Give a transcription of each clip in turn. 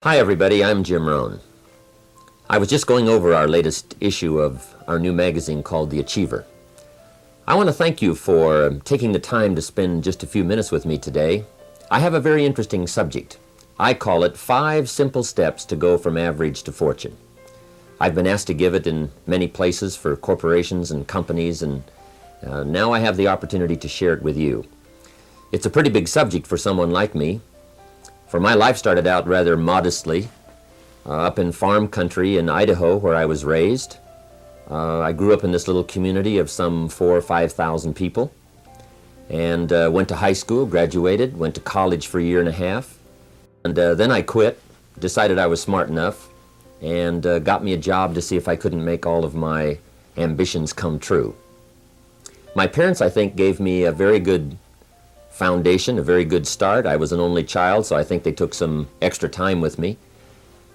Hi everybody, I'm Jim Rohn. I was just going over our latest issue of our new magazine called The Achiever. I want to thank you for taking the time to spend just a few minutes with me today. I have a very interesting subject. I call it 5 Simple Steps to Go from Average to Fortune. I've been asked to give it in many places for corporations and companies, and now I have the opportunity to share it with you. It's a pretty big subject for someone like me. For my life started out rather modestly, up in farm country in Idaho where I was raised. I grew up in this little community of some 4,000 or 5,000 people, and went to high school, graduated, went to college for a year and a half, and then I quit, decided I was smart enough, and got me a job to see if I couldn't make all of my ambitions come true. My parents, I think, gave me a very good foundation, a very good start. I was an only child, so I think they took some extra time with me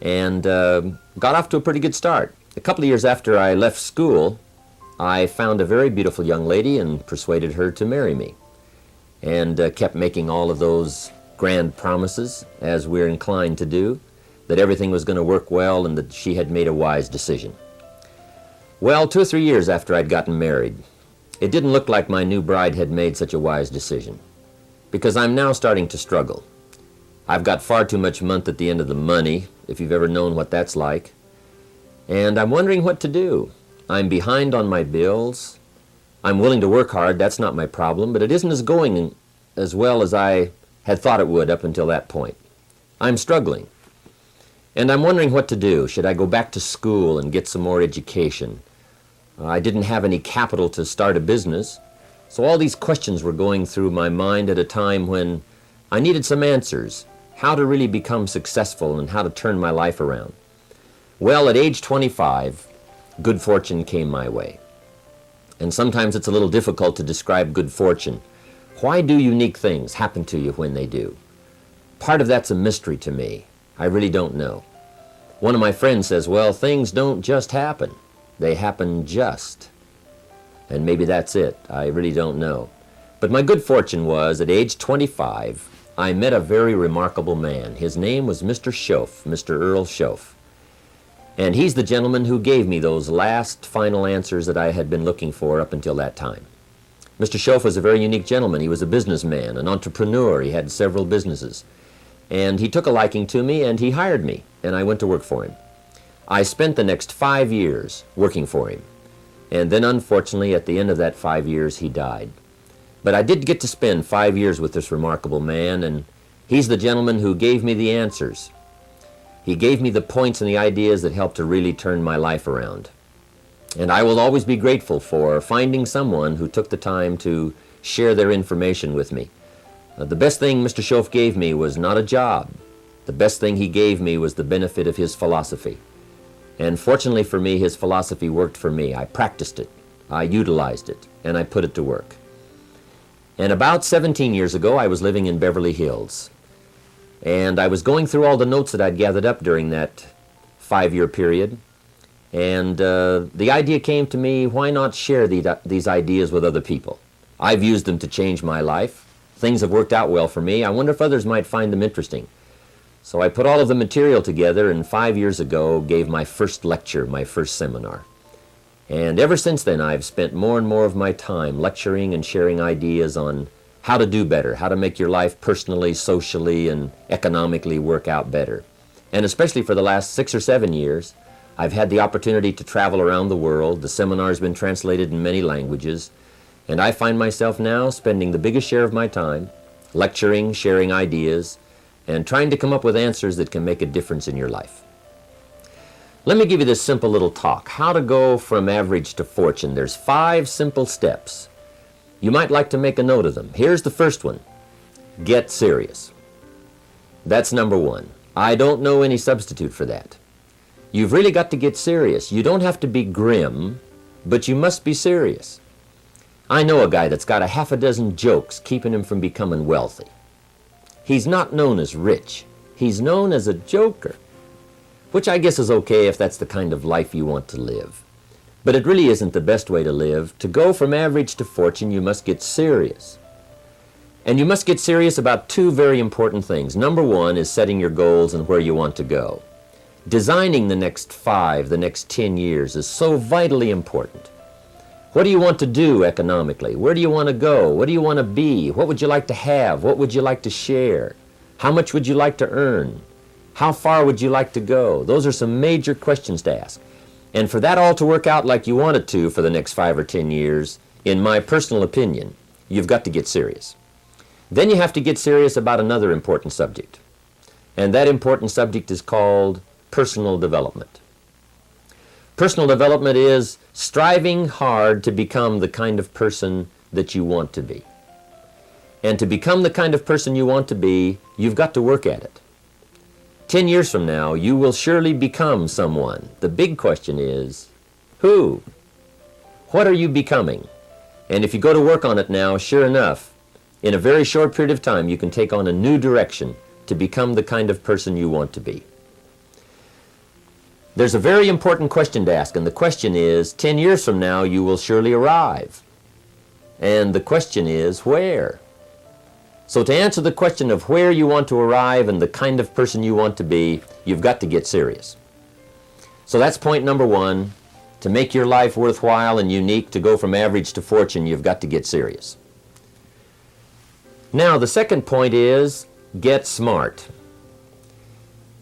and got off to a pretty good start. A couple of years after I left school, I found a very beautiful young lady and persuaded her to marry me, and kept making all of those grand promises, as we're inclined to do, that everything was going to work well and that she had made a wise decision. Well, 2 or 3 years after I'd gotten married, it didn't look like my new bride had made such a wise decision, because I'm now starting to struggle. I've got far too much month at the end of the money, if you've ever known what that's like, and I'm wondering what to do. I'm behind on my bills. I'm willing to work hard, that's not my problem, but it isn't going as well as I had thought it would up until that point. I'm struggling, and I'm wondering what to do. Should I go back to school and get some more education? I didn't have any capital to start a business. So all these questions were going through my mind at a time when I needed some answers, how to really become successful and how to turn my life around. Well, at age 25, good fortune came my way. And sometimes it's a little difficult to describe good fortune. Why do unique things happen to you when they do? Part of that's a mystery to me. I really don't know. One of my friends says, well, things don't just happen. They happen just. And maybe that's it. I really don't know. But my good fortune was, at age 25, I met a very remarkable man. His name was Mr. Schoaf, Mr. Earl Schoaf. And he's the gentleman who gave me those last final answers that I had been looking for up until that time. Mr. Schoaf was a very unique gentleman. He was a businessman, an entrepreneur. He had several businesses. And he took a liking to me, and he hired me, and I went to work for him. I spent the next 5 years working for him. And then, unfortunately, at the end of that 5 years, he died. But I did get to spend 5 years with this remarkable man, and he's the gentleman who gave me the answers. He gave me the points and the ideas that helped to really turn my life around. And I will always be grateful for finding someone who took the time to share their information with me. The best thing Mr. Schoaf gave me was not a job. The best thing he gave me was the benefit of his philosophy. And fortunately for me, his philosophy worked for me. I practiced it, I utilized it, and I put it to work. And about 17 years ago, I was living in Beverly Hills. And I was going through all the notes that I'd gathered up during that 5-year period. And the idea came to me, why not share these ideas with other people? I've used them to change my life. Things have worked out well for me. I wonder if others might find them interesting. So I put all of the material together, and 5 years ago gave my first lecture, my first seminar. And ever since then, I've spent more and more of my time lecturing and sharing ideas on how to do better, how to make your life personally, socially, and economically work out better. And especially for the last 6 or 7 years, I've had the opportunity to travel around the world. The seminar's been translated in many languages, and I find myself now spending the biggest share of my time lecturing, sharing ideas, and trying to come up with answers that can make a difference in your life. Let me give you this simple little talk, how to go from average to fortune. There's 5 simple steps. You might like to make a note of them. Here's the first one. Get serious. That's number 1. I don't know any substitute for that. You've really got to get serious. You don't have to be grim, but you must be serious. I know a guy that's got a half a dozen jokes keeping him from becoming wealthy. He's not known as rich. He's known as a joker, which I guess is okay if that's the kind of life you want to live. But it really isn't the best way to live. To go from average to fortune, you must get serious. And you must get serious about two very important things. Number one is setting your goals and where you want to go. Designing the next 5, the next 10 years is so vitally important. What do you want to do economically? Where do you want to go? What do you want to be? What would you like to have? What would you like to share? How much would you like to earn? How far would you like to go? Those are some major questions to ask. And for that all to work out like you want it to for the next 5 or 10 years, in my personal opinion, you've got to get serious. Then you have to get serious about another important subject. And that important subject is called personal development. Personal development is striving hard to become the kind of person that you want to be. And to become the kind of person you want to be, you've got to work at it. 10 years from now, you will surely become someone. The big question is, who? What are you becoming? And if you go to work on it now, sure enough, in a very short period of time, you can take on a new direction to become the kind of person you want to be. There's a very important question to ask, and the question is, 10 years from now, you will surely arrive. And the question is, where? So to answer the question of where you want to arrive and the kind of person you want to be, you've got to get serious. So that's point number one. To make your life worthwhile and unique, to go from average to fortune, you've got to get serious. Now, the second point is, get smart.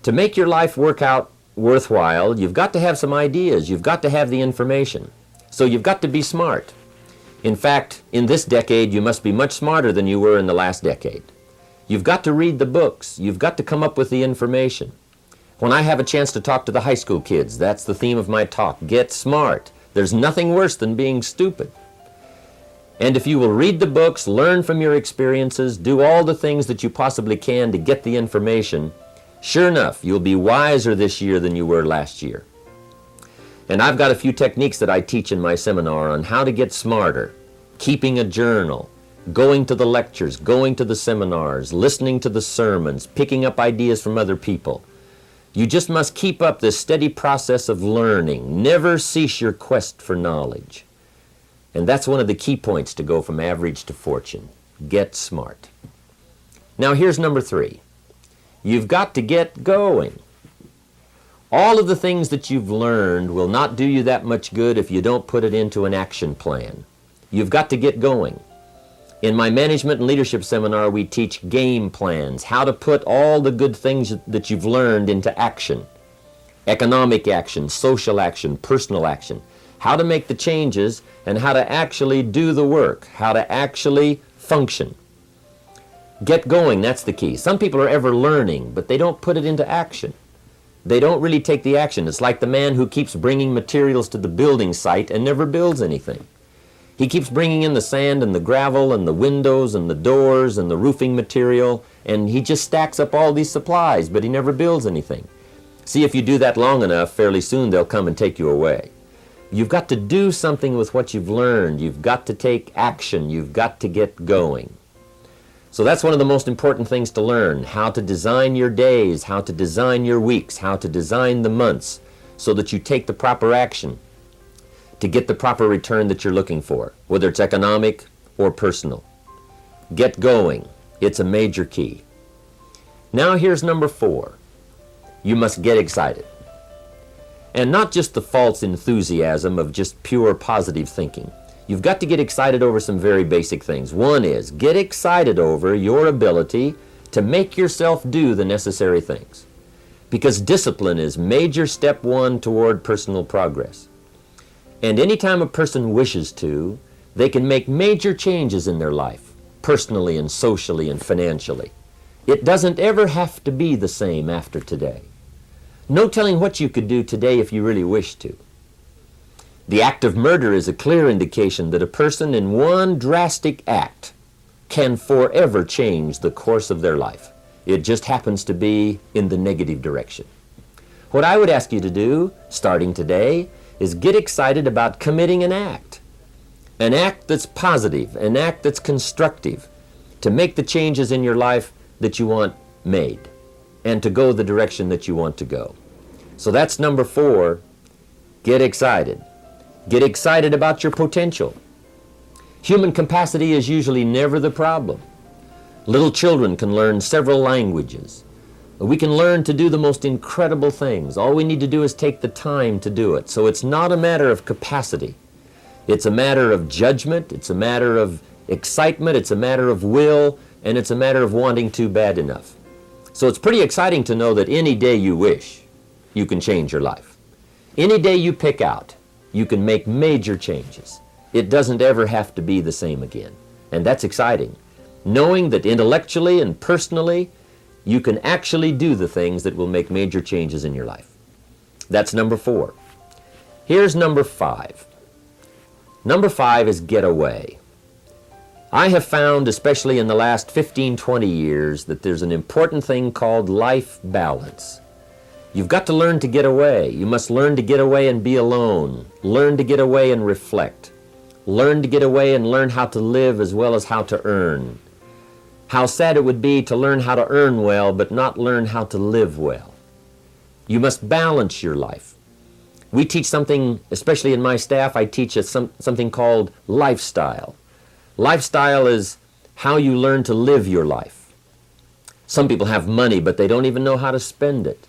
To make your life work out worthwhile, you've got to have some ideas. You've got to have the information. So you've got to be smart. In fact, in this decade, you must be much smarter than you were in the last decade. You've got to read the books. You've got to come up with the information. When I have a chance to talk to the high school kids, that's the theme of my talk. Get smart. There's nothing worse than being stupid. And if you will read the books, learn from your experiences, do all the things that you possibly can to get the information, sure enough, you'll be wiser this year than you were last year. And I've got a few techniques that I teach in my seminar on how to get smarter, keeping a journal, going to the lectures, going to the seminars, listening to the sermons, picking up ideas from other people. You just must keep up this steady process of learning. Never cease your quest for knowledge. And that's one of the key points to go from average to fortune. Get smart. Now here's number 3. You've got to get going. All of the things that you've learned will not do you that much good if you don't put it into an action plan. You've got to get going. In my management and leadership seminar, we teach game plans, how to put all the good things that you've learned into action. Economic action, social action, personal action. How to make the changes and how to actually do the work, how to actually function. Get going, that's the key. Some people are ever learning, but they don't put it into action. They don't really take the action. It's like the man who keeps bringing materials to the building site and never builds anything. He keeps bringing in the sand and the gravel and the windows and the doors and the roofing material, and he just stacks up all these supplies, but he never builds anything. See, if you do that long enough, fairly soon they'll come and take you away. You've got to do something with what you've learned. You've got to take action. You've got to get going. So that's one of the most important things to learn, how to design your days, how to design your weeks, how to design the months so that you take the proper action to get the proper return that you're looking for, whether it's economic or personal. Get going. It's a major key. Now here's number 4. You must get excited. And not just the false enthusiasm of just pure positive thinking. You've got to get excited over some very basic things. One is, get excited over your ability to make yourself do the necessary things. Because discipline is major step 1 toward personal progress. And anytime a person wishes to, they can make major changes in their life, personally and socially and financially. It doesn't ever have to be the same after today. No telling what you could do today if you really wish to. The act of murder is a clear indication that a person in one drastic act can forever change the course of their life. It just happens to be in the negative direction. What I would ask you to do, starting today, is get excited about committing an act that's positive, an act that's constructive, to make the changes in your life that you want made, and to go the direction that you want to go. So that's number 4, get excited. Get excited about your potential. Human capacity is usually never the problem. Little children can learn several languages. We can learn to do the most incredible things. All we need to do is take the time to do it. So it's not a matter of capacity. It's a matter of judgment. It's a matter of excitement. It's a matter of will. And it's a matter of wanting to bad enough. So it's pretty exciting to know that any day you wish, you can change your life. Any day you pick out, you can make major changes. It doesn't ever have to be the same again. And that's exciting. Knowing that intellectually and personally, you can actually do the things that will make major changes in your life. That's number 4. Here's number 5. Number 5 is get away. I have found, especially in the last 15, 20 years, that there's an important thing called life balance. You've got to learn to get away. You must learn to get away and be alone. Learn to get away and reflect. Learn to get away and learn how to live as well as how to earn. How sad it would be to learn how to earn well but not learn how to live well. You must balance your life. We teach something, especially in my staff, I teach something called lifestyle. Lifestyle is how you learn to live your life. Some people have money, but they don't even know how to spend it.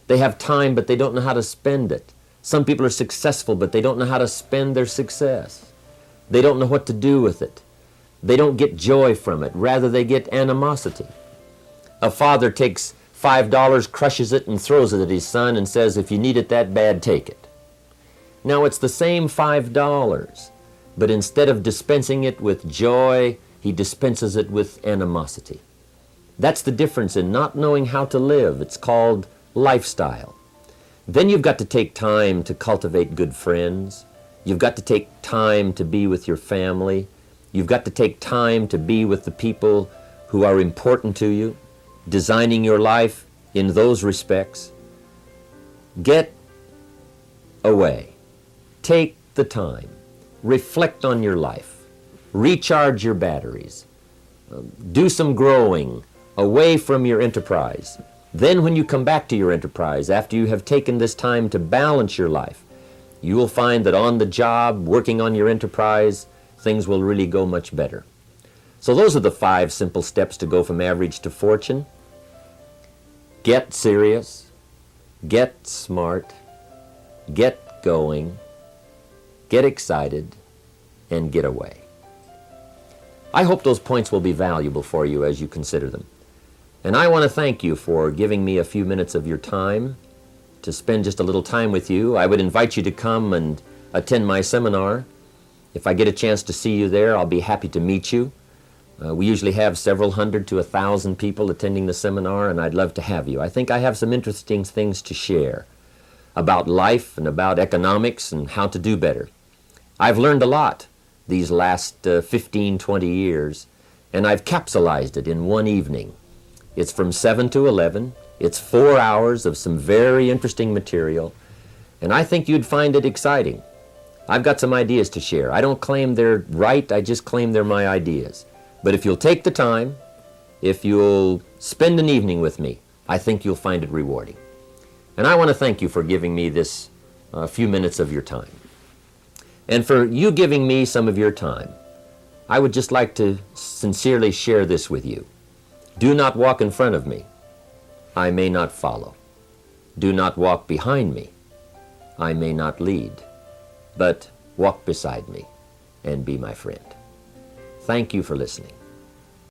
They have time, but they don't know how to spend it. Some people are successful, but they don't know how to spend their success. They don't know what to do with it. They don't get joy from it. Rather, they get animosity. A father takes $5, crushes it, and throws it at his son and says, if you need it that bad, take it. Now, it's the same $5, but instead of dispensing it with joy, he dispenses it with animosity. That's the difference in not knowing how to live. It's called lifestyle. Then you've got to take time to cultivate good friends. You've got to take time to be with your family. You've got to take time to be with the people who are important to you, designing your life in those respects. Get away. Take the time. Reflect on your life. Recharge your batteries. Do some growing away from your enterprise. Then when you come back to your enterprise, after you have taken this time to balance your life, you will find that on the job, working on your enterprise, things will really go much better. So those are the 5 simple steps to go from average to fortune. Get serious, get smart, get going, get excited, and get away. I hope those points will be valuable for you as you consider them. And I want to thank you for giving me a few minutes of your time to spend just a little time with you. I would invite you to come and attend my seminar. If I get a chance to see you there, I'll be happy to meet you. We usually have several hundred to 1,000 people attending the seminar, and I'd love to have you. I think I have some interesting things to share about life and about economics and how to do better. I've learned a lot these last 15, 20 years, and I've capsulized it in one evening. It's from 7 to 11. It's 4 hours of some very interesting material, and I think you'd find it exciting. I've got some ideas to share. I don't claim they're right, I just claim they're my ideas. But if you'll take the time, if you'll spend an evening with me, I think you'll find it rewarding. And I want to thank you for giving me this few minutes of your time. And for you giving me some of your time, I would just like to sincerely share this with you. Do not walk in front of me. I may not follow. Do not walk behind me. I may not lead. But walk beside me and be my friend. Thank you for listening.